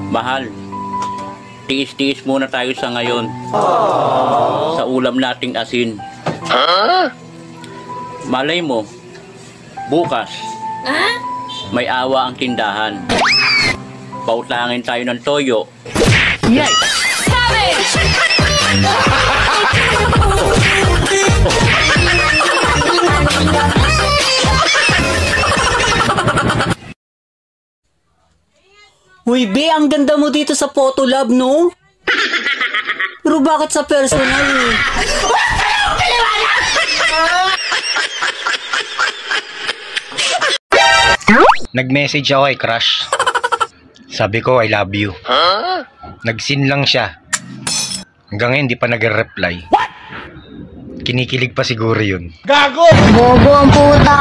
Mahal, tiis-tiis muna tayo sa ngayon. Sa ulam nating asin. Malay mo, bukas, may awa ang tindahan. Pautangin tayo ng toyo. Yay! Uy, be, ang ganda mo dito sa Photolab, no? Pero bakit sa personal? Nag-message ako kay crush. Sabi ko, I love you. Nag-seen lang siya. Hanggang ngayon, di pa nag-reply. Kinikilig pa siguro yun. Gago! Bobo ang puta!